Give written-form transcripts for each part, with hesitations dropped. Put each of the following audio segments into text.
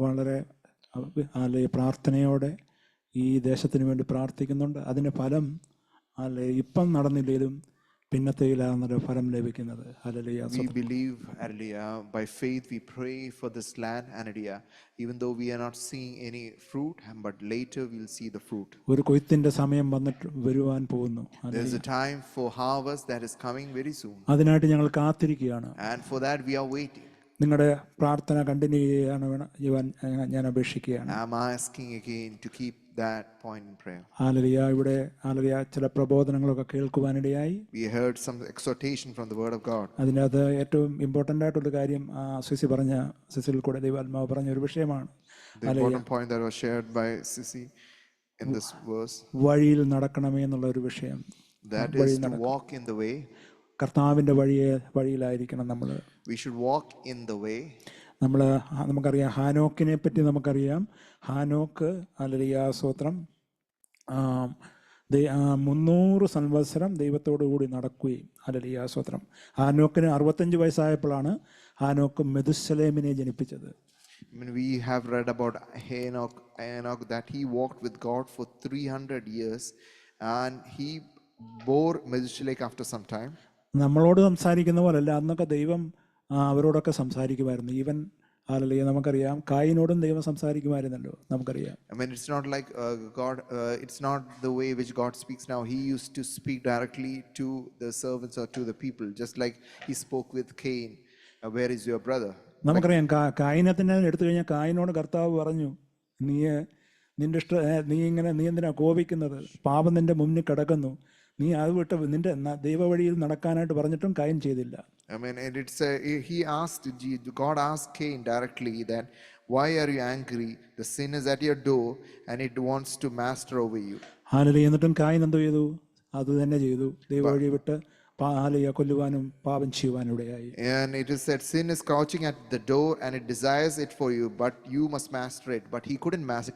വളരെ അല്ലെ പ്രാർത്ഥനയോടെ ഈ ദേശത്തിന് വേണ്ടി പ്രാർത്ഥിക്കുന്നുണ്ട്. അതിൻ്റെ ഫലം അല്ലെ ഇപ്പം നടന്നില്ലെങ്കിലും പിന്നത്തേയിലാണെന്നൊരു ഫലം ലഭിക്കുന്നത്. Hallelujah. We believe, hallelujah, by faith we pray for this land, hallelujah, even though we are not seeing any fruit, but later we'll see the fruit. ഒരു കൊയ്ത്തിന്റെ സമയം വരുവാൻ പോകുന്നു. There's a time for harvest that is coming very soon. അതിനായിട്ട് ഞങ്ങൾ കാത്തിരിക്കുകയാണ്. And for that we are waiting. നിങ്ങളുടെ പ്രാർത്ഥന continue ചെയ്യാൻ ഞാൻ അപേക്ഷിക്കുകയാണ്. I'm asking again to keep that point in prayer. Hallelujah. ഇവിടെ ഹല്ലേലൂയ ചില പ്രബോധനങ്ങളൊക്കെ കേൾക്കുവാനിടയായി. We heard some exhortation from the word of God. അതിനകത്ത് ഏറ്റവും ഇമ്പോർട്ടൻ്റ് ആയിട്ടുള്ള കാര്യം സിസിൽ കൂടെ ദൈവാത്മാവ് പറഞ്ഞ ഒരു വിഷയമാണ്. The important point that was shared by Sisi in this verse. വഴിയിൽ നടക്കണമേ എന്നുള്ള ഒരു വിഷയം. That is to walk in the way. കർത്താവിൻ്റെ വഴിയിലായിരിക്കണം നമ്മൾ. We should walk in the way. നമുക്കറിയാം ഹാനോക്കിനെ പറ്റി നമുക്കറിയാം. ഹാനോക്ക് ഹല്ലേലൂയ സ്തോത്രം 300 സംവത്സരം ദൈവത്തോടു കൂടി നടക്കുകയും ഹല്ലേലൂയ സ്തോത്രം. ഹാനോക്കിന് 65 വയസ്സായപ്പോഴാണ് ഹാനോക്ക് മെതുശലേമിനെ ജനിപ്പിച്ചത്. I mean, we have read about Enoch that he walked with God for 300 years and he bore Methuselah after some time. നമ്മളോട് സംസാരിക്കുന്ന പോലല്ല, അന്നൊക്കെ ദൈവം അവരോടൊക്കെ സംസാരിക്കുമായിരുന്നു. ഈവൻ ഹല്ലേലൂയ നമുക്കറിയാം കായിനോടും ദൈവം സംസാരിക്കുമായിരുന്നല്ലോ, നമുക്കറിയാം. I mean, it's not like God, it's not the way which God speaks now. He used to speak directly to the servants or to the people, just like he spoke with Cain, where is your brother? നമുക്കറിയാം കായിനത്തിനെ എടുത്തു കഴിഞ്ഞാൽ കായിനോട് കർത്താവ് പറഞ്ഞു, നീ എന്തിനാ കോപിക്കുന്നത്? പാപം നിന്റെ മുന്നിൽ കിടക്കുന്നു, നീ അത് വിട്ട് നിന്റെ ദൈവവഴിയിൽ നടക്കാനായിട്ട് പറഞ്ഞിട്ടും കായിൻ ചെയ്തില്ല. I mean, God asked Cain directly that, why are you angry? The sin is at your door and it wants to master over you. Hallelujah. എന്നിട്ടും കായിൻ എന്തോ ചെയ്തു? അത് തന്നെ ചെയ്തു. ദൈവവഴി വിട്ട് കൊല്ലുവാനും പാപം ചെയ്യുവാനും ഇടയായി. And it is said sin is crouching at the door and it desires it for you, but you must master it. But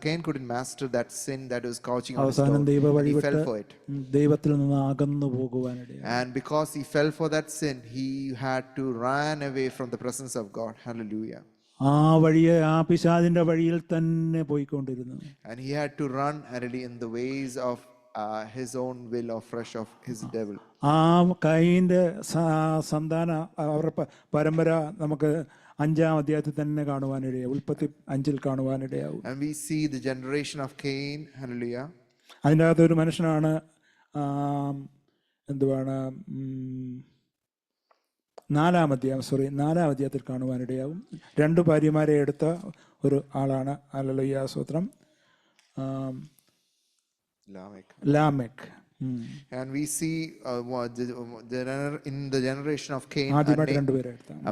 Cain couldn't master that sin that was crouching on his door. He fell for it. ദൈവത്തിൽ നിന്ന് അകന്നു പോകുവാനിടയായി. And because he fell for that sin, he had to run away from the presence of God. Hallelujah. ആ പിശാചിന്റെ വഴിയിൽ തന്നെ പോയിക്കൊണ്ടിരുന്നു. And he had to run in the ways of his own will or flesh of his devil. ആ കയീന്റെ സന്താന അവരുടെ പരമ്പര നമുക്ക് 5-ാം അധ്യായത്തിൽ തന്നെ കാണുവാനിടയാവും. ഉൽപ്പത്തി 5 കാണുവാനിടയാവും. And we see the generation of Cain. Hallelujah. അതിൻ്റെ അകത്ത് ഒരു മനുഷ്യനാണ് എന്തുവാണ് 4-ാം അധ്യായത്തിൽ കാണുവാനിടയാവും. 2 ഭാര്യമാരെ എടുത്ത ഒരു ആളാണ് ഹല്ലേലൂയ സ്തോത്രം Lamech. And we see in the generation of Cain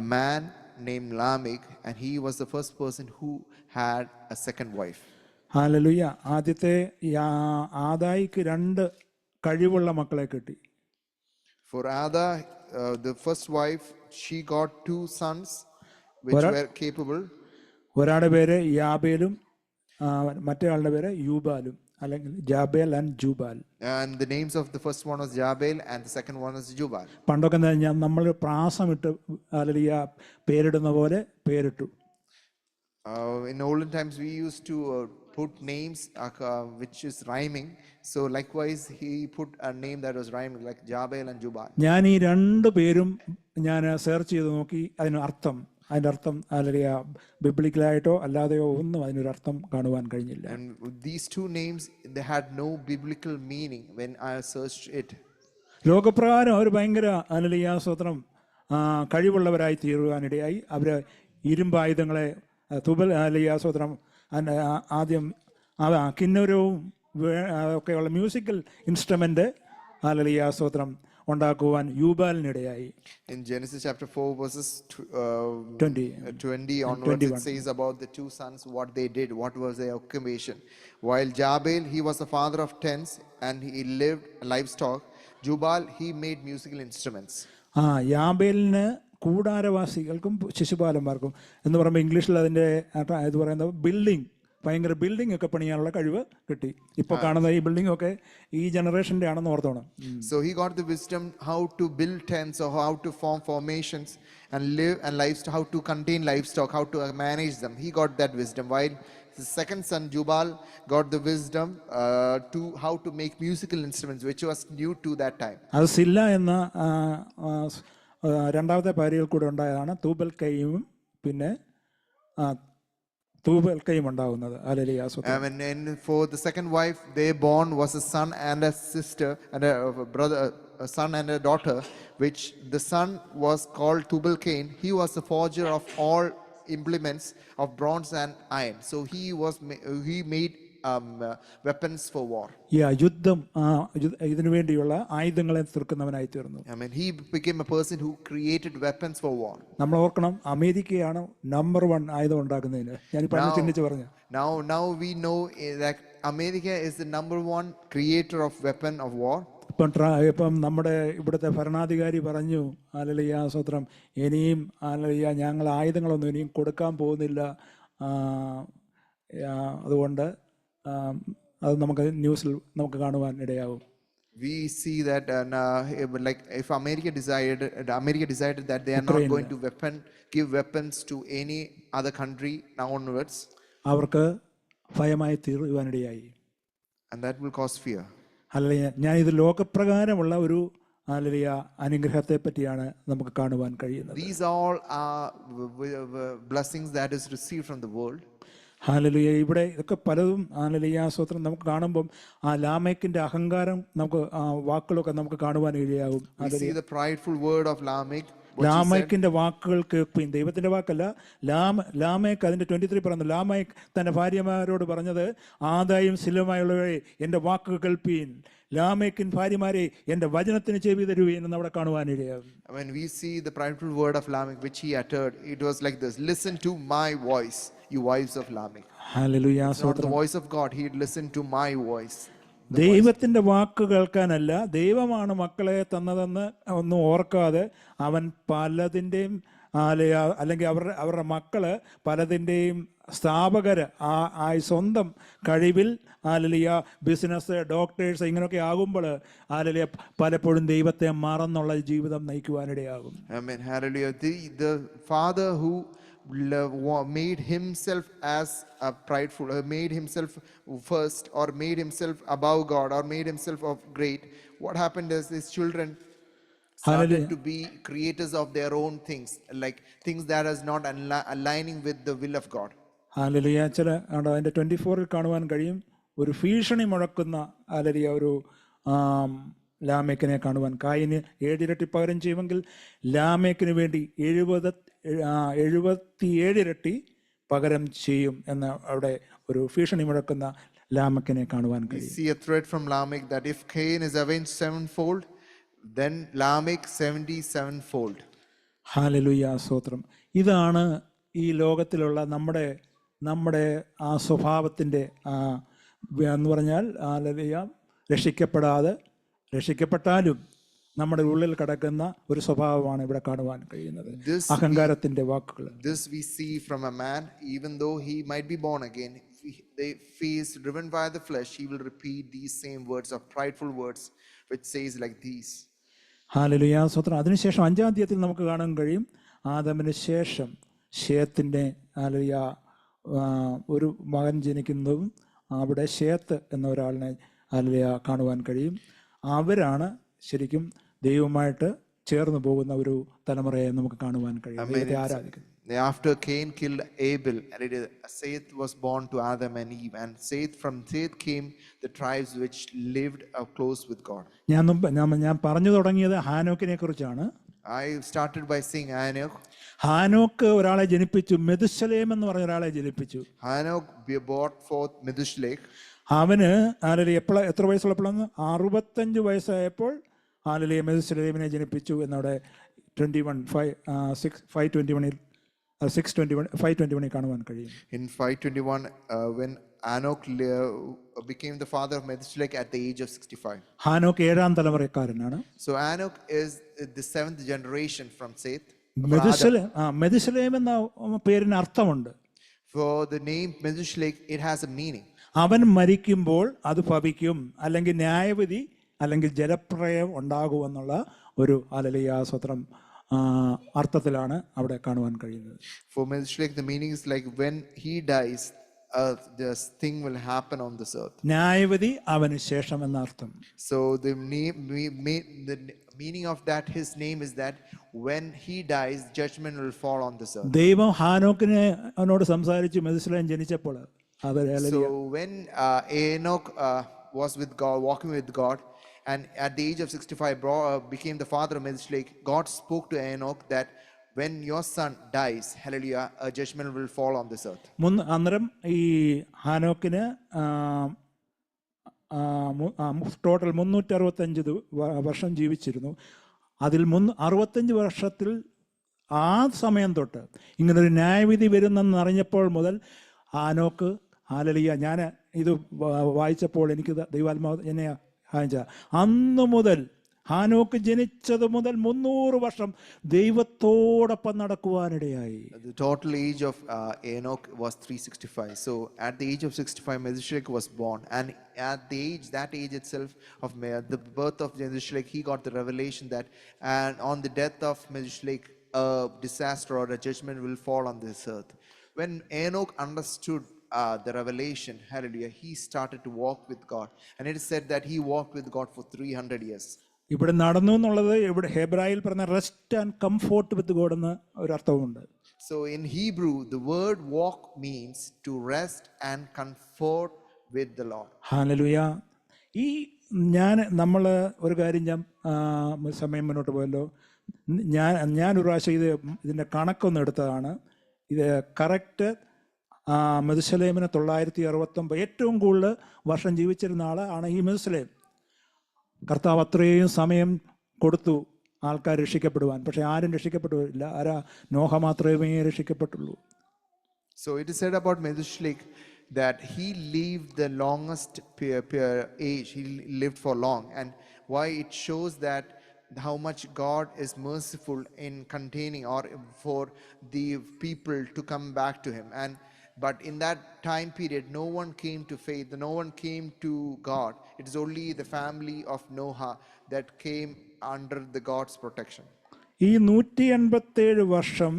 a man named Lamech, and he was the first person who had a second wife. Hallelujah. ആദ്യത്തെ ആദായിക്ക് 2 കഴിവുള്ള മക്കളെ കിട്ടി. For Ada, the first wife, she got 2 sons which were capable. ഒരാളുടെ പേര് യാബേലും മറ്റേ ആളുടെ പേര് യൂബാലും, അല്ലെങ്കിൽ ജാബേൽ and ജൂബാൽ. And the names of the first one was Jabal and the second one was Jubal. പണ്ടൊക്കെ നമ്മൾ പ്രാസമിട്ട് ഹല്ലേലൂയ പേരിടുന്ന പോലെ പേരിട്ടു. In olden times we used to put names which is rhyming, so likewise he put a name that was rhyming like Jabal and Jubal. ഞാൻ ഈ 2 പേരും ഞാൻ search ചെയ്ത് നോക്കി. അതിന്റെ അർത്ഥം ഹല്ലേലൂയ ബിബ്ലിക്കലായിട്ടോ അല്ലാതെയോ ഒന്നും അതിനൊരർത്ഥം കാണുവാൻ കഴിഞ്ഞില്ല. And these 2 names, they had no biblical meaning when I searched it. ലോകപ്രകാരം അവർ ഭയങ്കര ഹല്ലേലൂയ സ്തോത്രം കഴിവുള്ളവരായി തീരുവാനിടയായി. അവർ ഇരുമ്പായുധങ്ങളെ തുബൽ ഹല്ലേലൂയ സ്തോത്രം ആദ്യം കിന്നരവും ഒക്കെയുള്ള മ്യൂസിക്കൽ ഇൻസ്ട്രുമെന്റ് ഹല്ലേലൂയ സ്തോത്രം ഉണ്ടാക്കുവാൻ യൂബാലിനിടയായി. In Genesis chapter 4 verses 20 onwards, it says about the 2 sons, what they did, what was their occupation. While Jabal, he was the father of tents and he lived livestock. Jubal, he made musical instruments. യാബേലിന് കൂടാരവാസികൾക്കും ശിശുപാലന്മാർക്കും എന്ന് പറയുമ്പോൾ ഇംഗ്ലീഷിൽ അതിൻ്റെ ഇത് പറയുന്നത് ഭയങ്കര building ഒക്കെ പണിയാനുള്ള കഴിവ് കിട്ടി. ഇപ്പൊ കാണുന്ന ഈ ബിൽഡിംഗ് ഒക്കെ ഈ ജനറേഷന്റെ ആണെന്ന് ഓർത്തോണം. So he got the wisdom how to build tents or how to form formations, and live and livestock, how to contain livestock, how to manage them. He got that wisdom. While his second son Jubal got the wisdom to how to make musical instruments, which was new to that time. അത് സില്ല എന്ന രണ്ടാമത്തെ ഭാര്യയിൽ കൂടെ ഉണ്ടായതാണ് Tubal കൈയും പിന്നെ Tubal കൈയും ഉണ്ടാകുന്നത്. ഹല്ലേലൂയ സ്തോത്രം. And for the second wife, they born was a son and a sister and a brother, a son and a daughter, which the son was called Tubal Cain. He was the forger of all implements of bronze and iron. So he made weapons for war. യുദ്ധം ഇതിനു വേണ്ടിയുള്ള ആയുധങ്ങളെ തീർക്കുന്നവനായി തീർന്നു. He became a person who created weapons for war. നമ്മൾ ഓർക്കണം, അമേരിക്കയാണ് number 1 ആയുധം ഉണ്ടാക്കുന്നതിന്. ഞാൻ പറഞ്ഞു ചിന്തിച്ച് പറഞ്ഞു. Now we know that America is the number 1 creator of weapon of war. ഇപ്പം നമ്മുടെ ഇവിടുത്തെ ഭരണാധികാരി പറഞ്ഞു, ഹല്ലേലൂയ സ്തോത്രം, ഇനിയും ഹല്ലേലൂയ ഞങ്ങൾ ആയുധങ്ങളൊന്നും ഇനിയും കൊടുക്കാൻ പോകുന്നില്ല. അതുകൊണ്ട് അത് നമുക്ക് ന്യൂസിൽ നമുക്ക് കാണുവാൻ ഇടയാവും. We see that like if America decided that they are not going to give weapons to any other country now onwards, അവർക്ക് ഭയമായി തീരുവാനിടയായി. and that will cause fear. Hallelujah. ഞാൻ ഇത് ലോകപ്രകാരമുള്ള ഒരു ഹല്ലേലൂയ അനുഗ്രഹത്തെ പറ്റിയാണ് നമുക്ക് കാണുവാൻ കഴിയുന്നത്. These all are blessings that is received from the world. Hallelujah. ഇവിടെ ഇതൊക്കെ പലതും ഹല്ലേലൂയ സ്തോത്രം നമുക്ക് കാണുമ്പം ലാമേക്കിന്റെ അഹങ്കാരം നമുക്ക് വാക്കുകളൊക്കെ നമുക്ക് കാണുവാൻ ഇടയാകും. We see the prideful word of Lamech. ലാമേക്കിന്റെ വാക്കുകൾ കേൾപ്പീൻ. ദൈവത്തിന്റെ വാക്കല്ല, ലാമേക്ക് അതിന്റെ 23 പറഞ്ഞു. ലാമേക്ക് തന്റെ ഭാര്യമാരോട് പറഞ്ഞത്, ആദായും സില്ലുമായുള്ളവരെ എന്റെ വാക്കുകൾ കേൾപ്പീൻ, ലാമേക്കിൻ ഭാര്യമാരെ എന്റെ വചനത്തിന് ചെവി തരുവീൻ എന്ന് അവിടെ കാണുവാനിടയാകും. When we see the prideful word of Lamech which he uttered, it was like this: listen to my voice, you wives of Lamech. Hallelujah. Not the voice of God, he listened to my voice. ദൈവത്തിന്റെ വാക്ക് കേൾക്കാനല്ല, ദൈവമാണ് മക്കളെ തന്നതെന്ന് ഒന്നും ഓർക്കാതെ അവൻ പലതിൻ്റെയും അല്ലെങ്കിൽ അവരുടെ മക്കള് പലതിൻ്റെയും സ്ഥാപകര് സ്വന്തം കഴിവിൽ ബിസിനസ്, ഡോക്ടേഴ്സ് ഇങ്ങനെയൊക്കെ ആകുമ്പോൾ പലപ്പോഴും ദൈവത്തെ മറന്നുള്ള ജീവിതം നയിക്കുവാനിടയാകും. Amen. Hallelujah. The father who made himself as a prideful, made himself first, or made himself above God, or made himself of great. What happened is his children started to be creators of their own things, like things that is not aligning with the will of God. Hallelujah. ചില അതിൻ്റെ 24 കാണുവാൻ കഴിയും, ഒരു ഭീഷണി മുഴക്കുന്ന hallelujah ഒരു ലാമേക്കിനെ കാണുവാൻ. കായിന് 7 ഇരട്ടി പകരം ചെയ്യുമെങ്കിൽ ലാമേക്കിന് വേണ്ടി 77 ഇരട്ടി പകരം ചെയ്യും എന്ന് അവിടെ ഒരു ഭീഷണി മുഴക്കുന്ന ലാമേക്കിനെ കാണുവാൻ കഴിയും. We see a threat from Lamech that if Cain is avenged 7-fold, then Lamech 77-fold. Hallelujah സ്തോത്രം. ഇതാണ് ഈ ലോകത്തിലുള്ള നമ്മുടെ ആ സ്വഭാവത്തിൻ്റെ എന്ന് പറഞ്ഞാൽ ഹല്ലേലൂയ രക്ഷിക്കപ്പെട്ടാലും നമ്മുടെ ഉള്ളിൽ കിടക്കുന്ന ഒരു സ്വഭാവമാണ് ഇവിടെ കാണുവാൻ കഴിയുന്നത്, അഹങ്കാരത്തിന്റെ വാക്കുകൾ. This we see from a man, even though he might be born again, if he is driven by the flesh, he will repeat these same words of prideful words, which says like these. Hallelujah സ്തോത്രം. അതിനുശേഷം 5-ാം അധ്യായത്തിൽ നമുക്ക് കാണാൻ കഴിയും, ആദമിന് ശേഷം ശേത്തിന്റെ hallelujah ഒരു മകൻ ജനിക്കുന്നതും അവിടെ ശേത്ത് എന്ന ഒരാളിനെ ഹല്ലേലൂയ കാണുവാൻ കഴിയും. അവരാണ് ശരിക്കും ദൈവമായിട്ട് ചേർന്ന് പോകുന്ന ഒരു തലമുറയെ നമുക്ക് കാണുവാൻ കഴിയും, ദൈവത്തെ ആരാധിക്കുന്നു. After Cain killed Abel, Seth was born to Adam and Eve, and from Seth came the tribes which lived close with God. ഞാൻ പറഞ്ഞു തുടങ്ങിയത് ഹാനോക്കിനെ കുറിച്ചാണ്. I started by saying Hanok. ഹാനോക്ക് ഒരാളെ ജനിപ്പിച്ചു, മെതുശലേം എന്ന് പറഞ്ഞ ഒരാളെ ജനിപ്പിച്ചു. Hanok brought forth Methuselah. അവന് എത്ര വയസ്സുള്ളപ്പോഴാണ്? 65 വയസ്സായപ്പോൾ ഹല്ലേലൂയ മെതുശലേമിനെ ജനിപ്പിച്ചു എന്നവിടെ 5:21 കാണുവാൻ കഴിയും. In 5:21, when Hanok became the father of Methuselah at the age of 65. Hanok 7-ാം തലമുറക്കാരനാണ്. So Hanok is the 7th generation from Seth. മെതുശലേം എന്ന പേരിന് അർത്ഥമുണ്ട്. For the name Methuselah, it has a meaning. അവൻ മരിക്കുമ്പോൾ അത് ഭവിക്കും, അല്ലെങ്കിൽ ന്യായവിധി അല്ലെങ്കിൽ ജലപ്രളയം ഉണ്ടാകുമെന്നുള്ള ഒരു ഹല്ലേലൂയ സ്തോത്രം അർത്ഥത്തിലാണ് അവിടെ കാണുവാൻ കഴിയുന്നത്. For Melchizedek, the meaning is like when he dies, this thing will happen on this earth. ന്യായവിധി അവന് ശേഷം എന്ന അർത്ഥം. So the meaning of that, his name is that when he dies, judgment will fall on this earth. ദൈവം ഹാനോക്കിനെ അവനോട് സംസാരിച്ചു മെഥുസലേം ജനിച്ചപ്പോൾ. So when Enoch was with God, walking with God, and at the age of 65 became the father of Melchizedek, God spoke to Enoch that when your son dies, hallelujah, a judgment will fall on this earth. അന്നേരം ഈ ഹാനോക്കിന് total 365 വർഷം ജീവിച്ചിരുന്നു. അതിൽ 65 വർഷത്തിൽ ആ സമയം തൊട്ട് ഇങ്ങനൊരു ന്യായവിധി വരുന്നെന്ന് അറിഞ്ഞപ്പോൾ മുതൽ ഹാനോക്ക്, ഹല്ലേലൂയ, ഞാൻ ഇത് വായിച്ചപ്പോൾ എനിക്ക് ദൈവാത്മാവ് എന്നെ സഹായിച്ച അന്ന് മുതൽ ഹാനോക്ക് ജനിച്ചത് മുതൽ 300 വർഷം ദൈവത്തോടൊപ്പം നടക്കുവാനിടയായി. The total age of Enoch was 365. So at the age of 65, Melchizedek was born, and at the age, that age itself of the birth of Melchizedek, he got the revelation that, and on the death of Melchizedek, a disaster or a judgment will fall on this earth. When Enoch understood the revelation, hallelujah, he started to walk with God, and it is said that he walked with God for 300 years. ഇവിടെ നടന്നു എന്നുള്ളത് ഇവിടെ ഹെബ്രായിൽ പറഞ്ഞ rest and comfort with God എന്ന ഒരു അർത്ഥമുണ്ട്. So in Hebrew, the word walk means to rest and comfort with the Lord. Hallelujah. ഈ നമ്മൾ ഒരു കാര്യം, സമയം മുന്നോട്ട് പോയല്ലോ, ഞാൻ ഒരു പ്രാവശ്യം ഇതിൻ്റെ കണക്കൊന്നും എടുത്തതാണ്. ഇത് കറക്റ്റ് മെഥുശലേമിന് 969 ഏറ്റവും കൂടുതൽ വർഷം ജീവിച്ചിരുന്ന ആളാണ് ഈ മെഥുശലേം. കർത്താവ് അത്രയും സമയം കൊടുത്തു ആൾക്കാർ രക്ഷിക്കപ്പെടുവാൻ, പക്ഷെ ആരും രക്ഷിക്കപ്പെട്ടില്ല. നോഹ മാത്രമേ രക്ഷിക്കപ്പെട്ടുള്ളൂ. So it is said about Melchizedek that he lived the longest age. He lived for long, and why it shows that how much God is merciful in containing or for the people to come back to him. But in that time period, no one came to faith, no one came to God. It is only the family of Noah that came under the God's protection. ഈ 187 വർഷം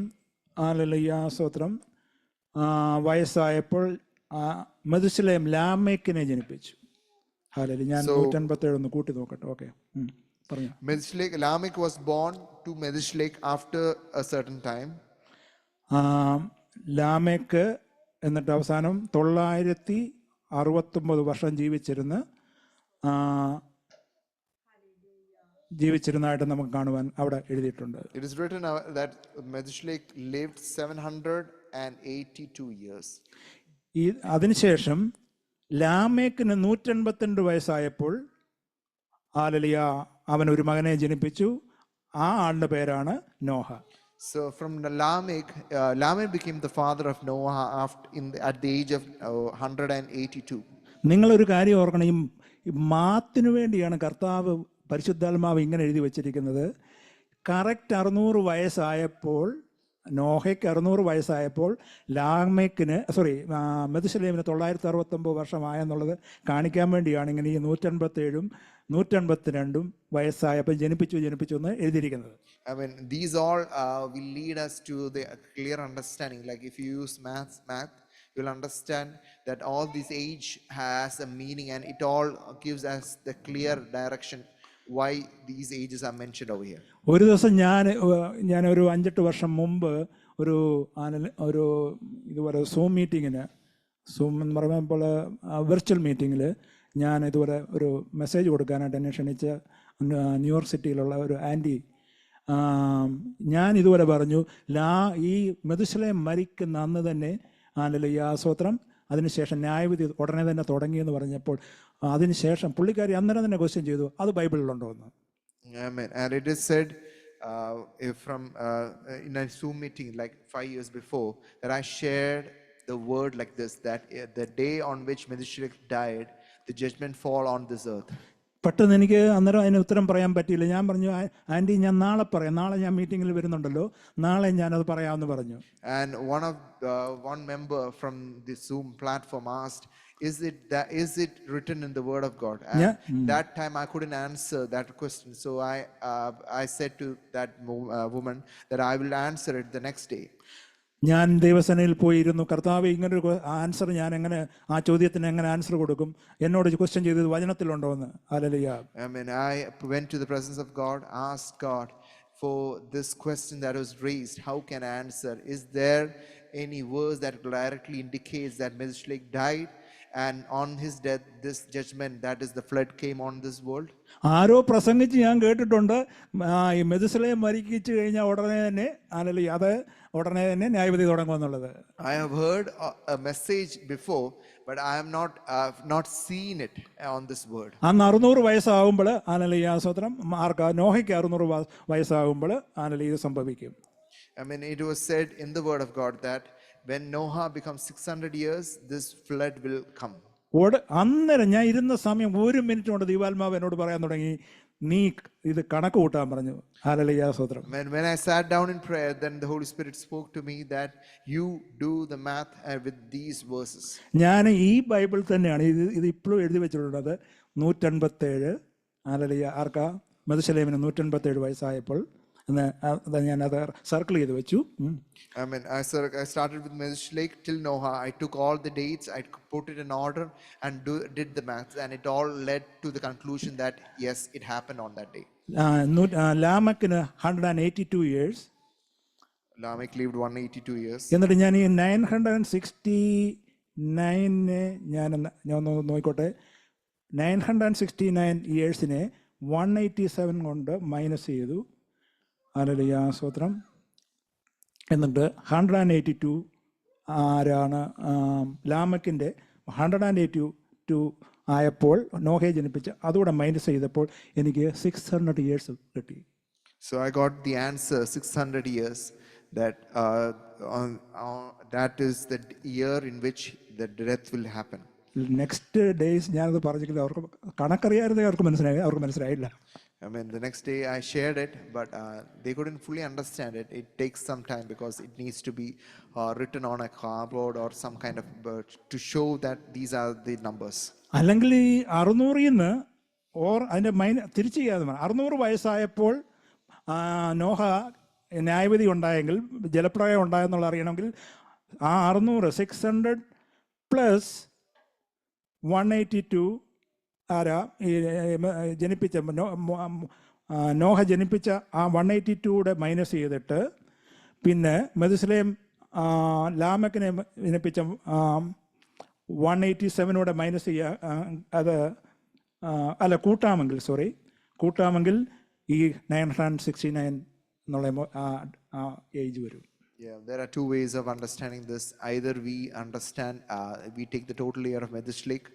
സ്തോത്രം വയസ്സായപ്പോൾ മെഥുശലേം ലാമേക്കിനെ ജനിപ്പിച്ചു. Hallelujah. ഞാൻ 187 ഒന്ന് കൂട്ടി നോക്കട്ടെ. Okay, പറഞ്ഞു. Lamech was born to Melchizedek after a certain time. Lamech എന്നിട്ട് അവസാനം 969 വർഷം ജീവിച്ചിരുന്നതായിട്ട് നമുക്ക് കാണുവാൻ അവിടെ എഴുതിയിട്ടുണ്ട്. It is written that Melchizedek lived 782 years. അതിനുശേഷം ലാമേക്കിന് 182 വയസ്സായപ്പോൾ ഹല്ലേലൂയ അവൻ ഒരു മകനെ ജനിപ്പിച്ചു. ആ ആളുടെ പേരാണ് Noah. So from Lamech became the father of Noah at the age of 182. നിങ്ങളൊരു കാര്യം ഓർക്കണം, ഈ മാത്തിനു വേണ്ടിയാണ് കർത്താവ് പരിശുദ്ധാത്മാവ് ഇങ്ങനെ എഴുതി വച്ചിരിക്കുന്നത്. കറക്റ്റ് 600 വയസ്സായപ്പോൾ, നോഹയ്ക്ക് 600 വയസ്സായപ്പോൾ മെഥുശലേമിന് 969 വർഷമായെന്നുള്ളത് കാണിക്കാൻ വേണ്ടിയാണ് ഇങ്ങനെ ഈ 187 182 വയസ്സായപ്പോൾ ജനിപ്പിച്ചു എന്ന് എഴുതിയിരിക്കുന്നത്. I mean, these all will lead us to the clear understanding. Like if you use math, you'll understand that all this age has a meaning, and it all gives us the clear direction why these ages are mentioned over here. ഒരു ദിവസം ഞാൻ ഒരു 5-8 വർഷം മുമ്പ് ഒരു ഇതുപോലെ zoom എന്ന് പറയുമ്പോൾ വിർച്വൽ മീറ്റിങ്ങിൽ ഞാൻ ഇതുപോലെ ഒരു മെസ്സേജ് കൊടുക്കാനായിട്ട് എന്നെ ക്ഷണിച്ച ന്യൂയോർക്ക് സിറ്റിയിലുള്ള ഒരു ആൻറ്റി, ഞാൻ ഇതുപോലെ പറഞ്ഞു, ഈ മെഥുശലേം മരിക്കുന്ന അന്ന് തന്നെ സ്തോത്രം അതിനുശേഷം ന്യായവിധി ഉടനെ തന്നെ തുടങ്ങിയെന്ന് പറഞ്ഞപ്പോൾ അതിനുശേഷം പുള്ളിക്കാരി അന്നേരം തന്നെ ക്വസ്റ്റ്യൻ ചെയ്തു, അത് ബൈബിളിലുണ്ടോ എന്ന്. Amen. And it is said in a Zoom meeting like 5 years before that I shared the word like this, that the day on which Melchizedek died, the judgment fall on this earth. പെട്ടെന്ന് എനിക്ക് അന്നേരം അതിന് ഉത്തരം പറയാൻ പറ്റിയില്ല. ഞാൻ പറഞ്ഞു, anti ഞാൻ നാളെ പറയാം, നാളെ ഞാൻ മീറ്റിങ്ങിൽ വരുന്നുണ്ടല്ലോ, നാളെ ഞാനത് പറയാമെന്ന് പറഞ്ഞു. And one member from the Zoom platform asked, is it written in the Word of God? And that time I couldn't answer that question, so I said to that woman that I will answer it the next day. ഞാൻ ദൈവസേനയിൽ പോയിരുന്നു, കർത്താവ് ഇങ്ങനൊരു answer ഞാൻ എങ്ങനെ ആ ചോദ്യത്തിന് എങ്ങനെ answer കൊടുക്കും, എന്നോട് ക്വസ്റ്റ്യൻ ചെയ്തത് വചനത്തിലുണ്ടോ എന്ന്. Hallelujah. I mean, I went to the presence of God, asked God for this question that was raised. How can I answer? Is there any verse that directly indicates that Melchizedek died, and on his death, this judgment, that is the flood, came on this world? ആരോ പ്രസംഗിച്ച് ഞാൻ കേട്ടിട്ടുണ്ട്, ഈ മെഥുസലേം മരിച്ചു കഴിഞ്ഞാൽ ഉടനെ തന്നെ hallelujah, അത് ഉടനെ തന്നെ ന്യായവിധി തുടങ്ങുമെന്നുള്ളത്. I have heard a message before, but I have not seen it on this word. അന്ന് 600 വയസ്സാകുമ്പോൾ ഹല്ലേലൂയ സ്തോത്രം, നോഹയ്ക്ക് 600 വയസ്സാകുമ്പോൾ ഹല്ലേലൂയ ഇത് സംഭവിക്കും. I mean, it was said in the word of God that when Noah becomes 600 years, this flood will come. അന്നേരം ഞാൻ ഇരുന്ന സമയം 1 മിനിറ്റ് കൊണ്ട് ദൈവാത്മാവ് എന്നോട് പറയാൻ തുടങ്ങി, നീ ഇത് കണക്ക് കൂട്ടാൻ പറഞ്ഞു. ഹല്ലേലൂയ സ്തോത്രം. When I sat down in prayer, then the Holy Spirit spoke to me that you do the math with these verses. ഞാൻ ഈ ബൈബിൾ തന്നെയാണ് ഇത് ഇപ്പോഴും എഴുതി വെച്ചിട്ടുള്ളത്. 187 ഹല്ലേലൂയ, ആർക്കാ? മെഥുശലേമിന് 187 വയസ്സായപ്പോൾ ഞാനത് സർക്കിൾ ചെയ്ത് വെച്ചു. I mean, I started with Melchizedek till Noah. I took all the dates, I put it in order and did the math, and it all led to the conclusion that yes, it happened on that day. ലാമക്കിന് 182 years. Lamech lived 182 years. എന്നിട്ട് ഞാൻ ഈ 969 ഞാൻ ഒന്ന് നോക്കിക്കോട്ടെ. 969 ഇയേഴ്സിനെ 187 കൊണ്ട് minus ചെയ്തു. Hallelujah സ്തോത്രം. എന്നിട്ട് 182 ആരാണ്? ലാമക്കിൻ്റെ 182 ആയപ്പോൾ നോഹയെ ജനിപ്പിച്ച് അതുകൂടെ മൈനസ് ചെയ്തപ്പോൾ എനിക്ക് 600 ഇയേഴ്സ് കിട്ടി. So I got the answer 600 years. That is the year in which the death will happen. Next days ഞാനത് പറഞ്ഞെങ്കിൽ അവർക്ക് കണക്കറിയാതെ അവർക്ക് മനസ്സിലായില്ല. I mean, the next day I shared it, but they couldn't fully understand it. It takes some time because it needs to be written on a cardboard or some kind of to show that these are the numbers. അല്ലെങ്കിൽ ഈ 600 നിന്ന് അതിൻ്റെ തിരിച്ച് ചെയ്യാതെ 600 വയസ്സായപ്പോൾ നോഹ ന്യായവിധി ഉണ്ടായെങ്കിൽ, ജലപ്രളയം ഉണ്ടായെന്നുള്ള അറിയണമെങ്കിൽ ആ 600 പ്ലസ് 182 ആരാ ജനിപ്പിച്ച നോഹ ജനിപ്പിച്ച ആ 182 മൈനസ് ചെയ്തിട്ട് പിന്നെ മെഥുശലേം ലാമക്കിനെ ജനിപ്പിച്ച 187 മൈനസ് ചെയ്യുക, അത് അല്ല കൂട്ടാമെങ്കിൽ ഈ 969 എന്നുള്ള ഏജ് വരും. Yeah, there are two ways of understanding this. Either we understand, we take the total year of Melchizedek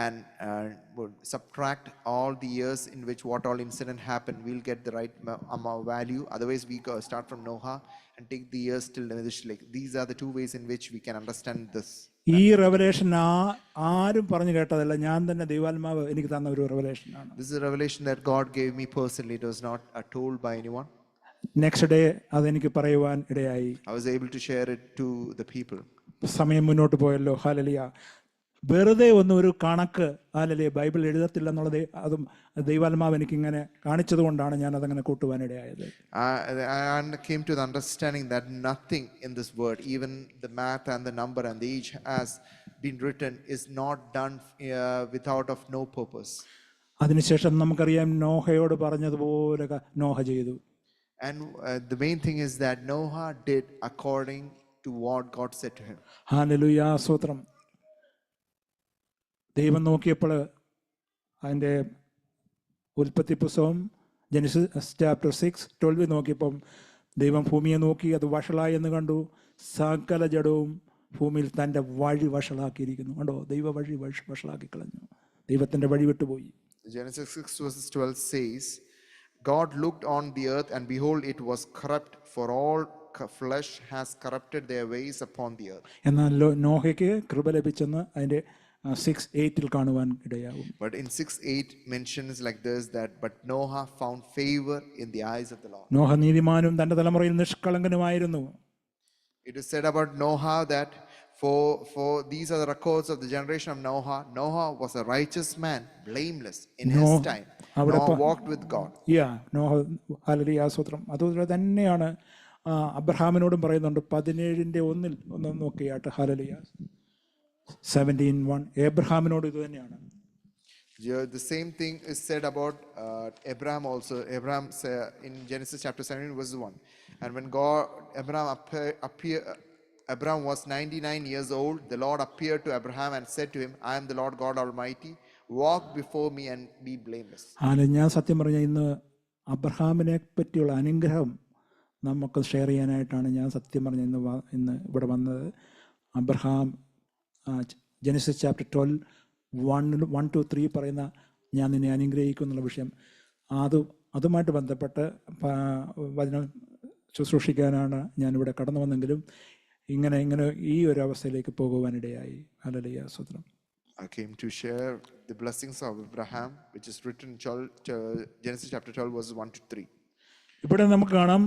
and would subtract all the years in which what all incident happened, we'll get the right value. Otherwise, we start from Noah and take the years till Melchizedek. These are the two ways in which we can understand this. ഈ revelation ആരും പറഞ്ഞു കേട്ടതല്ല, ഞാൻ തന്നെ ദൈവാത്മാവ് എനിക്ക് തന്ന ഒരു റെവലേഷനാണ്. This is a revelation that God gave me personally. It was not told by anyone. Next day അതെനിക്ക് പറയുവാൻ ഇടയായി. I was able to share it to the people. സമയം മുന്നോട്ട് പോയല്ലോ. ഹല്ലേലൂയ. വെറുതെ ഒന്നും ഒരു കണക്ക് ഹല്ലേലൂയ ബൈബിൾ എഴുതത്തില്ല എന്നുള്ളത് അതും ദൈവാത്മാവ് എനിക്ക് ഇങ്ങനെ കാണിച്ചത് കൊണ്ടാണ് ഞാൻ അതങ്ങനെ കൂട്ടുവാനിടയായത്. I came to the understanding that nothing in this word, even the math and the number and the age has been written, is not done without of no purpose. അതിനുശേഷം നമുക്കറിയാം നോഹയോട് പറഞ്ഞതുപോലെ നോഹ ചെയ്തു. And the main thing is that Noah did according to what God said to him. Hallelujah സ്തോത്രം. ദൈവം നോക്കിയപ്പോൾ അതിൻ്റെ ഉൽപ്പത്തി പുസ്തകം ജെനസിസ് ചാപ്റ്റർ 6:12 നോക്കിയപ്പം ദൈവം ഭൂമിയെ നോക്കി, അത് വഷളായി എന്ന് കണ്ടു. സകല ജഡവും ഭൂമിയിൽ തൻ്റെ വഴി വഷളാക്കിയിരിക്കുന്നു. കണ്ടോ, ദൈവ വഴി വഷളാക്കി കളഞ്ഞു, ദൈവത്തിൻ്റെ വഴി വിട്ടുപോയി. Genesis 6:12 says, God looked on the earth, and behold, it was corrupt, for all flesh has corrupted their ways upon the earth. എന്നാൽ നോഹയ്ക്ക് കൃപ ലഭിച്ചെന്ന് അതിൻ്റെ 6:8 കാണുവാൻ ഇടയാകും. But in 6:8 mentions like this that, but Noah found favor in the eyes of the Lord. Noah നീതിമാനും തന്റെ തലമുറയിൽ നിഷ്കളങ്കനുമായിരുന്നു. It is said about Noah that for these are the records of the generation of Noah. Noah was a righteous man, blameless in his time. Noah walked with God. Noah hallelujah സ്തോത്രം. അതുപോലെ തന്നെയാണ് അബ്രഹാമിനോടും പറയുന്നുണ്ട് 17:1 ഒന്ന് നോക്കിയാട്ട്. Hallelujah 17:1 എബ്രഹാമിനോട് ഇത് തന്നെയാണ്. The same thing is said about Abraham also. Abraham in Genesis chapter 17 verse 1. And when Abraham was 99 years old, the Lord appeared to Abraham and said to him, I am the Lord God Almighty. Walk before me and be blameless. ഞാൻ സത്യം പറഞ്ഞ ഇന്ന് അബ്രഹാമിനെ പറ്റിയുള്ള അനുഗ്രഹം നമുക്ക് share ചെയ്യാനായിട്ടാണ് ഞാൻ സത്യം പറഞ്ഞ ഇന്ന് ഇവിടെ വന്നത്. അബ്രഹാം ജെനസിസ് ചാപ്റ്റർ 12 1-3 പറയുന്ന ഞാൻ നിന്നെ അനുഗ്രഹിക്കും എന്നുള്ള വിഷയം അതുമായിട്ട് ബന്ധപ്പെട്ട് വചനം ശുശ്രൂഷിക്കാനാണ് ഞാനിവിടെ കടന്നു വന്നെങ്കിലും ഇങ്ങനെ ഈ ഒരു അവസ്ഥയിലേക്ക് പോകുവാനിടയായി. ഹല്ലേലൂയ സ്തോത്രം. I came to share the blessings of Abraham, which is written in Genesis chapter 12 verses 1-3. ഇവിടെ നമുക്ക് കാണാം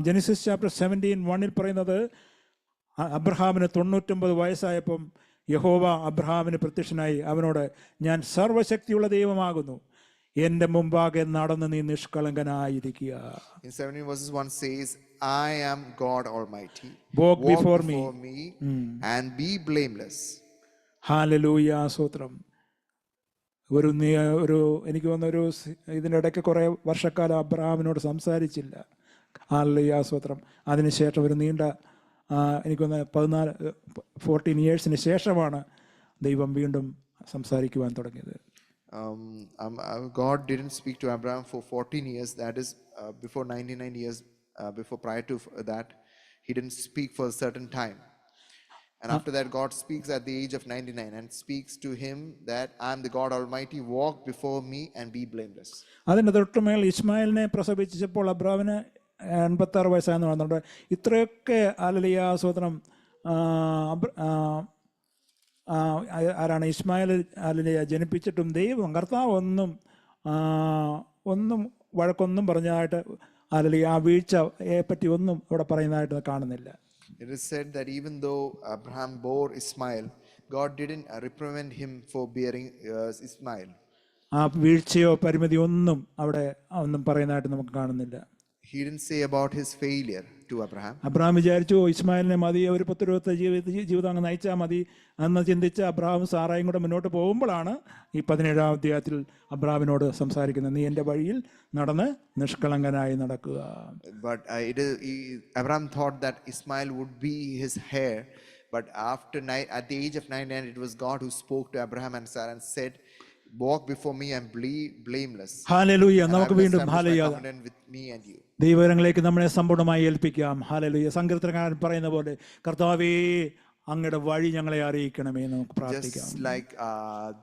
ജെനസിസ് ചാപ്റ്റർ 17:1 പറയുന്നത് അബ്രഹാമിന് 99 വയസ്സായപ്പം യഹോവ അബ്രഹാമിന് പ്രത്യക്ഷനായി അവനോട്, ഞാൻ സർവശക്തിയുള്ള ദൈവമാകുന്നു, എന്റെ മുമ്പാകെ നടന്ന് നീ നിഷ്കളങ്കനായിരിക്കുക. In 17 verses 1 says, I am God Almighty. Walk before me and be blameless. Hallelujah സ്തോത്രം. ഒരു എനിക്ക് തോന്നുന്ന ഇതിൻ്റെ ഇടയ്ക്ക് കുറേ വർഷക്കാലം അബ്രഹാമിനോട് സംസാരിച്ചില്ല. ഹല്ലേലൂയ സ്തോത്രം. അതിനുശേഷം ഒരു നീണ്ട എനിക്കൊന്ന് 14 yearsന് ശേഷമാണ് ദൈവം വീണ്ടും സംസാരിക്കുവാൻ തുടങ്ങിയത്. God didn't speak to Abraham for 14 years. That is before 99 years. Prior to that, he didn't speak for a certain time. And after that, God speaks at the age of 99 and speaks to him that I am the God Almighty. Walk before me and be blameless. അതിൻ്റെ തൊട്ടുമേൽ ഇസ്മായിലിനെ പ്രസവിച്ചപ്പോൾ അബ്രഹാമിന് 86 വയസ്സായെന്ന് പറയുന്നുണ്ട്. ഇത്രയൊക്കെ hallelujah സ്തോത്രം ആരാണ് Ismail hallelujah ജനിപ്പിച്ചിട്ടും ദൈവം കർത്താവ് ഒന്നും വഴക്കൊന്നും പറഞ്ഞതായിട്ട് ഹല്ലേലൂയ ആ വീഴ്ചയെ പറ്റി ഒന്നും ഇവിടെ പറയുന്നതായിട്ട് കാണുന്നില്ല. It is said that even though Abraham bore Ismail, God didn't reprimand him for bearing Ismail. ആ വീഴ്ചയോ പരിമിതി ഒന്നും അവിടെ ഒന്നും പറയുന്നതായിട്ട് നമുക്ക് കാണുന്നില്ല. He didn't say about his failure to Abraham. Abraham വിചാരിച്ചു ഇസ്മായിലിനെ മതി, ഒരു പുത്രവത്ത ജീവിതം അങ്ങ് നയിച്ചാൽ മതി എന്ന് ചിന്തിച്ച് അബ്രഹാം സാറായും കൂടെ മുന്നോട്ട് പോകുമ്പോഴാണ് ഈ 17-ാം അധ്യായത്തിൽ അബ്രഹാമിനോട് സംസാരിക്കുന്നത്, നീ എൻ്റെ വഴിയിൽ നടന്ന് നിഷ്കളങ്കനായി നടക്കുക. But Abraham thought that Ismail would be his heir, but at the age of 99 it was God who spoke to Abraham and Sarah and said, walk before me and be blameless. Hallelujah. നമുക്ക് വീണ്ടും hallelujah with me and you. ദൈവകരങ്ങളിലേക്ക് നമ്മളെ സമ്പൂർണ്ണമായി ഏൽപ്പിക്കാം. Hallelujah. സങ്കീർത്തനക്കാരൻ പറയുന്ന പോലെ, കർത്താവേ അങ്ങയുടെ വഴി ഞങ്ങളെ അറിയിക്കണമേ എന്ന് നമുക്ക് പ്രാർത്ഥിക്കാം. Just like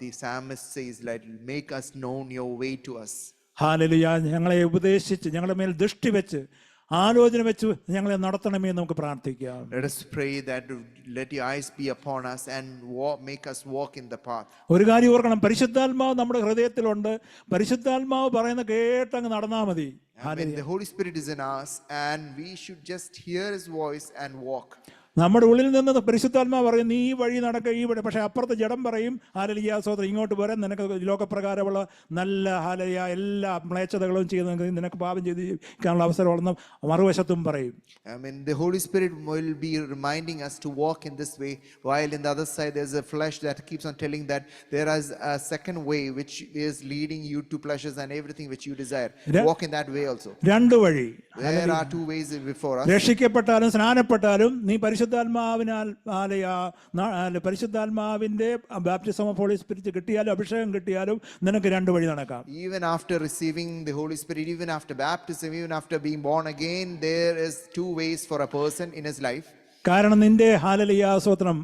the psalmist says, like, make us known your way to us. Hallelujah. ഞങ്ങളെ ഉപദേശിച്ച് ഞങ്ങളുടെ മേൽ ദൃഷ്ടി വെച്ച് ആലോചന വെച്ച് ഞങ്ങളെ നടത്തണമേ എന്ന് നമുക്ക് പ്രാർത്ഥിക്കാം. Let us pray that let your eyes be upon us and make us walk in the path. ഒരു കാര്യം ഓർക്കണം, പരിശുദ്ധാത്മാവ് നമ്മുടെ ഹൃദയത്തിലുണ്ട്. പരിശുദ്ധാത്മാവ് പറയുന്ന കേട്ടങ്ങ് നടന്നാൽ മതി. The Holy Spirit is in us and we should just hear his voice and walk. നമ്മുടെ ഉള്ളിൽ നിന്ന് പരിശുദ്ധാത്മാവ് പറയും, നീ ഈ വഴി നടക്കുക, ഈ വഴി. പക്ഷെ അപ്പുറത്ത് ജഡം പറയും, ഹല്ലേലൂയ സ്തോത്രം, ഇങ്ങോട്ട് വരാൻ നിനക്ക് ലോകപ്രകാരമുള്ള നല്ല ഹല്ലേലൂയ എല്ലാ മ്ലേച്ഛതകളും ചെയ്ത് നിനക്ക് പാപം ചെയ്തിരിക്കാനുള്ള അവസരമുള്ളെന്ന് മറുവശത്തും പറയും. The Holy Spirit will be reminding us to walk in this way, while in the other side there's a flesh that keeps on telling that there is a second way which is leading you to pleasures and everything which you desire. Walk in that way also. രണ്ട് വഴി. There are two ways before us. രക്ഷിക്കപ്പെട്ടാലും സ്നാനപ്പെട്ടാലും നീ പരിശുദ്ധാത്മാവിന്റെ baptism of holy spirit കിട്ടിയാലും അഭിഷേകം കിട്ടിയാലും നിനക്ക് രണ്ട് വഴി നടക്കാം. Even after receiving the Holy Spirit, even after baptism, even after being born again, there is two ways for a person in his life. കാരണം നിന്റെ ഹല്ലേലൂയ സ്തോത്രം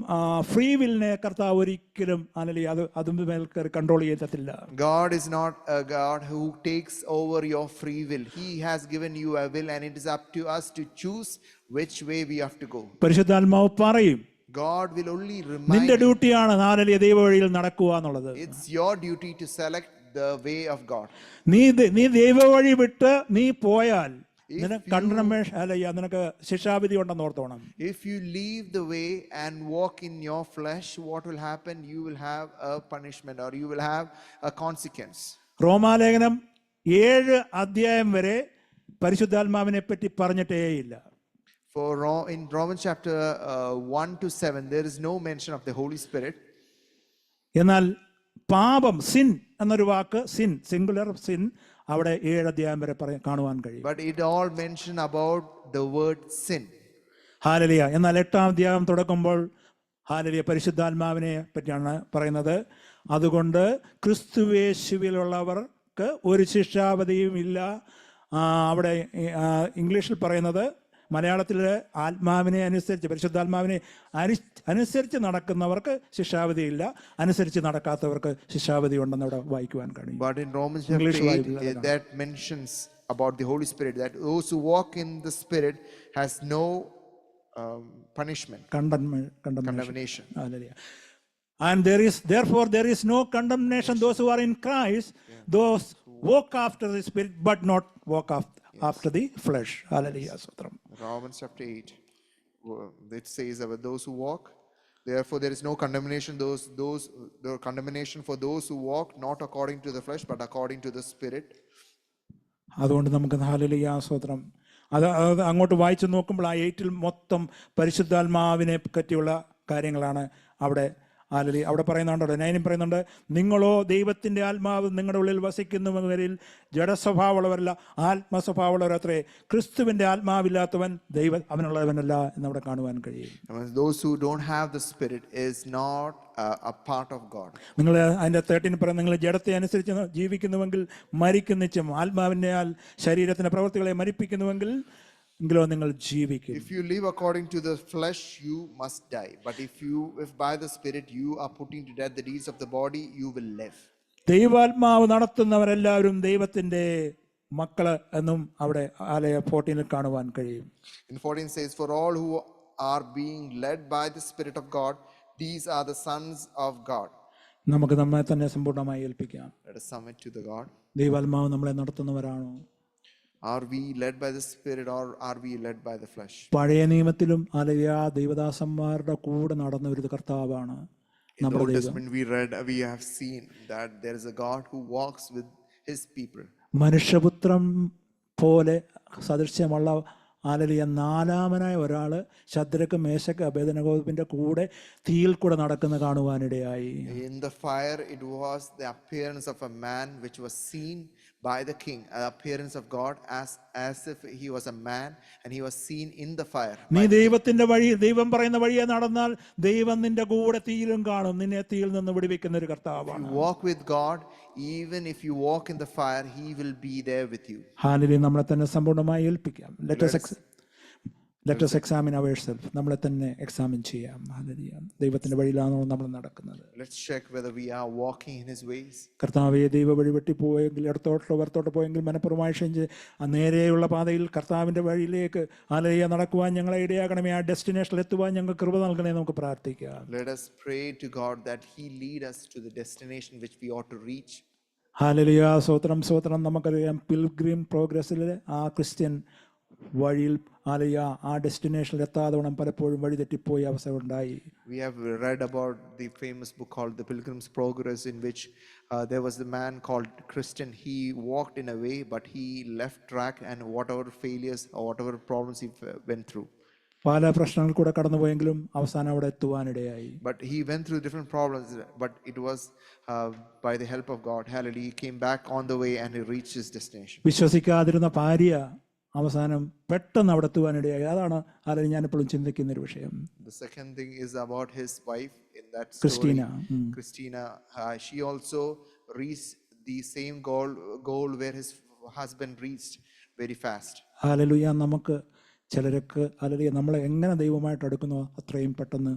ഫ്രീ വില്ലിനെ കർത്താവ് ഒരിക്കലും ഹല്ലേലൂയ അതും മേൽ കൺട്രോൾ ചെയ്യത്തില്ല. God is not a God who takes over your free will. He has given you a will and it is up to us to choose which way we have to go. പരിശുദ്ധാത്മാവ് പറയും, God will only remind നിന്റെ you. ഡ്യൂട്ടിയാണ് ഹാലലിയ ദൈവവഴിയിൽ നടക്കുക എന്നുള്ളത്. It's your duty to select the way of God. നീ ദൈവവഴി വിട്ട് നീ പോയാൽ If നിനക്ക് you- കണ്ടമേഷൻ അല്ലയ്യ നിനക്ക് ശിക്ഷാവിധി ഉണ്ടെന്ന് ഓർത്തോണം. If you leave the way and walk in your flesh, what will happen? You will have a punishment, or you will have a consequence. റോമാലേഖനം 7 അധ്യായം വരെ പരിശുദ്ധാത്മാവിനെ പറ്റി പറഞ്ഞിട്ടേയില്ല. In Romans chapter 1 to 7, there is no mention of the Holy Spirit. എന്നാൽ പാപം sin എന്നൊരു വാക്ക്, sin singular sin, അവിടെ 7 അധ്യായം വരെ കാണുവാൻ കഴിയും. But it all mention about the word sin. ഹാലലിയ. എന്നാൽ 8-ാം അധ്യായം തുടക്കുമ്പോൾ ഹാലലിയ പരിശുദ്ധാത്മാവിനെ പറ്റിയാണ് പറയുന്നത്. അതുകൊണ്ട് ക്രിസ്തുയേശുവിലുള്ളവർക്ക് ഒരു ശിക്ഷാവധിയും ഇല്ല. അവിടെ ഇംഗ്ലീഷിൽ പറയുന്നത്, മലയാളത്തിൽ ആത്മാവിനെ അനുസരിച്ച് പരിശുദ്ധാത്മാവിനെ അനുസരിച്ച് നടക്കുന്നവർക്ക് ശിക്ഷാവധിയില്ല, അനുസരിച്ച് നടക്കാത്തവർക്ക് ശിക്ഷാവധി ഉണ്ടെന്ന് അവിടെ വായിക്കുവാൻ കഴിയും. But in Romans chapter 8, that mentions about the Holy Spirit, that those who walk in the Spirit has no punishment, condemnation. And therefore there is no condemnation those who are in Christ, those walk after the Spirit but not walk after the flesh. Hallelujah. Romans chapter 8, it says about those who walk. Therefore there is no condemnation, the condemnation for those who walk not according to the flesh but according to the Spirit. അതുകൊണ്ട് നമുക്ക് hallelujah സ്തോത്രം. അത് അങ്ങോട്ട് വായിച്ചു നോക്കുമ്പോൾ ആ 8-ൽ മൊത്തം പരിശുദ്ധാത്മാവിനെ പറ്റിയുള്ള കാര്യങ്ങളാണ് അവിടെ. ഹല്ലേലൂയ. അവിടെ പറയുന്നുണ്ടല്ലോ, 9 പറയുന്നുണ്ട്, നിങ്ങളോ ദൈവത്തിൻ്റെ ആത്മാവ് നിങ്ങളുടെ ഉള്ളിൽ വസിക്കുന്നവരിൽ ജഡസ്വഭാവമുള്ളവരല്ല ആത്മസ്വഭാവമുള്ളവരത്രേ. ക്രിസ്തുവിൻ്റെ ആത്മാവില്ലാത്തവൻ അവനുള്ളവനല്ല എന്നവിടെ കാണുവാൻ കഴിയും. Those who don't have the Spirit is not a part of God. നിങ്ങൾ അതിൻ്റെ 13 പറയുന്നത്, നിങ്ങൾ ജഡത്തെ അനുസരിച്ച് ജീവിക്കുന്നുവെങ്കിൽ മരിക്കും നിശ്ചയം, ആത്മാവിൻ്റെ ശരീരത്തിൻ്റെ പ്രവൃത്തികളെ മരിപ്പിക്കുന്നുവെങ്കിൽ എങ്കിലോ നിങ്ങൾ ജീവിക്കും. If you live according to the flesh, you must die. But if by the Spirit you are putting to death the deeds of the body, you will live. ദൈവാത്മാവ് നടത്തുന്നവരെല്ലാവരും ദൈവത്തിന്റെ മക്കള് എന്നും അവിടെ 14 കാണുവാൻ കഴിയും. In 14 says, for all who are being led by the Spirit of God, these are the sons of God. നമുക്ക് നമ്മെ തന്നെ സമ്പൂർണ്ണമായി ഏൽപ്പിക്കാം. Let us submit to the God. ദൈവാത്മാവ് നമ്മളെ നടത്തുന്നവരാണോ? Are we led by the Spirit or are we led by the flesh? പഴയ നിയമത്തിലും ദൈവദാസന്മാരുടെ കൂടെ നടന്ന ഒരു കർത്താവാണ് In the Old Testament we have seen that there is a God who walks with his people. മനുഷ്യപുത്രം പോലെ സദൃശ്യമുള്ള നാലാമനായ ഒരാൾ ശദ്രക്ക് മേശക്ക് അബേദ്നെഗോവിന്റെ കൂടെ തീയിൽ കൂടെ നടക്കുന്ന കാണുവാനിടയായി. In the fire it was the appearance of a man which was seen by the king, an appearance of God as if he was a man and he was seen in the fire. നീ ദൈവത്തിന്റെ വഴി, ദൈവം പറയുന്ന വഴിയെ നടന്നാൽ ദൈവം നിന്റെ കൂടെ തീയിലും കാണും, നിന്നെ തീയിൽ നിന്ന് വിടുവിക്കുന്ന ഒരു കർത്താവാണ്. You walk with God, even if you walk in the fire, he will be there with you. Hallelujah. നമ്മളെ തന്നെ സമ്പൂർണ്ണമായി ഏൽപ്പിക്കാം. Let us examine ourselves. നമ്മളെ തന്നെ എക്സാമിൻ ചെയ്യാം. ഹല്ലേലൂയ. ദൈവത്തിന്റെ വഴിയിലാണോ നമ്മൾ നടക്കുന്നത്? Let's check whether we are walking in his ways. കർത്താവേ, ദൈവ വഴി വെട്ടിപ്പോയെങ്കിൽ, വലത്തോട്ട് പോയെങ്കിൽ മനഃപൂർവ്വമായി ക്ഷമിച്ച് ആ നേരെയുള്ള പാതയിൽ കർത്താവിന്റെ വഴിയിലേക്ക് ഹല്ലേലൂയ നടക്കുവാൻ ഞങ്ങളെ ഇടയാക്കണമേ. ആ ഡെസ്റ്റിനേഷനിൽ എത്തുവാൻ ഞങ്ങൾക്ക് കൃപ നൽകണേ. നമുക്ക് പ്രാർത്ഥിക്കാം. Let us pray to God that he lead us to the destination which we ought to reach. Hallelujah. സ്വത്രം. നമുക്കറിയാം, പിൽഗ്രിം പ്രോഗ്രസ്സിൽ ആ ക്രിസ്ത്യൻ വഴിയിൽ ആ ഡെസ്റ്റിനേഷനിൽ എത്താതോണം പലപ്പോഴും വഴി തെറ്റിപ്പോയി അവസ്ഥ ഉണ്ടായി. We have read about the famous book called The Pilgrim's Progress, in which there was the man called Christian. He walked in a way but he left track, and whatever failures or whatever problems he went through, പല പ്രശ്നങ്ങൾ കൂടെ കടന്നുപോയെങ്കിലും അവസാനം അവിടെ എത്തുവാനിടയായി. but he went through different problems, but it was by the help of God. Hallelujah. He came back on the way and he reached his destination. വിശ്വസിക്കാതിരുന്ന ഭാര്യ അവസാനം പെട്ടെന്ന് അവിടെ എത്തുവാനിടയായി. അതാണ് അല്ലെങ്കിൽ ഞാനിപ്പോഴും ചിന്തിക്കുന്ന ഒരു വിഷയം. The second thing is about his wife in that story, Christina. She also reached the same goal where his husband reached very fast. Hallelujah. നമുക്ക് ചിലരൊക്കെ ഹല്ലേലൂയ നമ്മളെ എങ്ങനെ ദൈവമായിട്ട് അടുക്കുന്നോ അത്രയും പെട്ടെന്ന്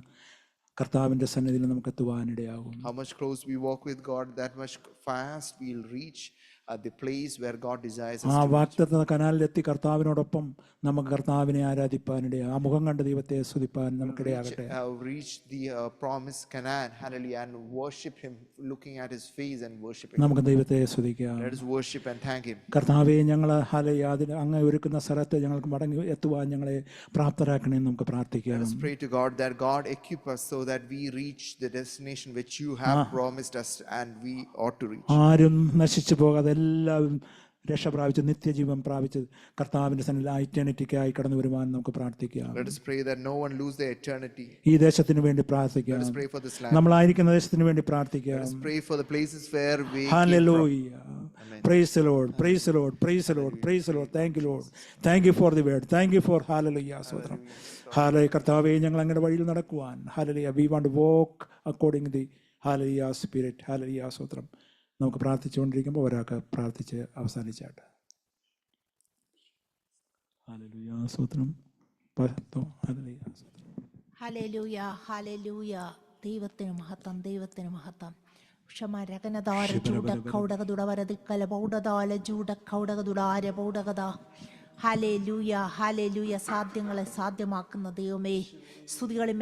കർത്താവിന്റെ സന്നിധിയിൽ നമുക്ക് എത്തുവാനിടയാകും. How much close we walk with God, that much fast we'll reach the place where God desires ആ us to reach. വാഗ്ദത്ത കനാലിലെത്തി കർത്താവിനോടൊപ്പം നമുക്ക് കർത്താവിനെ ആരാധിപ്പാനിടെ ആ മുഖം കണ്ട ദൈവത്തെ സ്തുതിപ്പാൻ നമുക്കിടയാകട്ടെ. Reach the promised Canaan, hallelujah, and worship Him, looking at His face and worshiping. നമുക്ക് ദൈവത്തെ സ്തുതിക്കാം. Let us worship and thank Him. കർത്താവെ, ഞങ്ങൾ ഹാലയ അതിന് അങ്ങ് ഒരുക്കുന്ന സ്ഥലത്ത് ഞങ്ങൾക്ക് മടങ്ങി എത്തുവാൻ ഞങ്ങളെ പ്രാപ്തരാക്കണമെന്ന് നമുക്ക് പ്രാർത്ഥിക്കാം. Let us pray to God that God equip us so that we reach the destination which you have promised us and we ought to reach. ആരും നശിച്ചു പോകാതെ എല്ലാവരും രക്ഷ പ്രാപിച്ച് നിത്യജീവൻ പ്രാപിച്ച് കർത്താവിന്റെ സന്നിധിയിൽ ഇറ്റേണിറ്റിക്കായി കടന്നു വരുവാൻ നമുക്ക് പ്രാർത്ഥിക്കാം. Let us pray that no one lose their eternity. ഈ ദേശത്തിന് വേണ്ടി പ്രാർത്ഥിക്കാം. Let us pray for this land. നമ്മളായിരിക്കുന്ന ദേശത്തിന് വേണ്ടി പ്രാർത്ഥിക്കാം. Let us pray for the places where we Hallelujah. Praise the Lord. Praise the Lord. Praise the Lord. Praise the Lord. Thank you, Lord. Thank you for the word. Thank you for hallelujah. സ്വതന്ത്രം. Hallelujah. കർത്താവേ, ഞങ്ങൾ അങ്ങയുടെ വഴിയിൽ നടക്കുവാൻ. Hallelujah. We want to walk according to the hallelujah spirit. Hallelujah. സ്വതന്ത്രം. നമുക്ക് പ്രാർത്ഥിച്ചുകൊണ്ടിരിക്കുമ്പോൾ ഒരാൾക്ക് പ്രാർത്ഥിച്ച് അവസാനിച്ചാട്ടെ. ഹല്ലേലൂയ സ്തോത്രം. ഹല്ലേലൂയ സ്തോത്രം. Hallelujah hallelujah. ദൈവത്തിന് മഹത്വം, ദൈവത്തിന് മഹത്വം. ക്ഷമരകനദാര ചൂടക്കൗടകതുടവരതിക്കല പൗടദാല ചൂടക്കൗടകതുടാര പൗടകത. Hallelujah hallelujah. സാധ്യങ്ങളെ സാധ്യമാക്കുന്ന ദൈവമേ, സ്തുതികളിമേ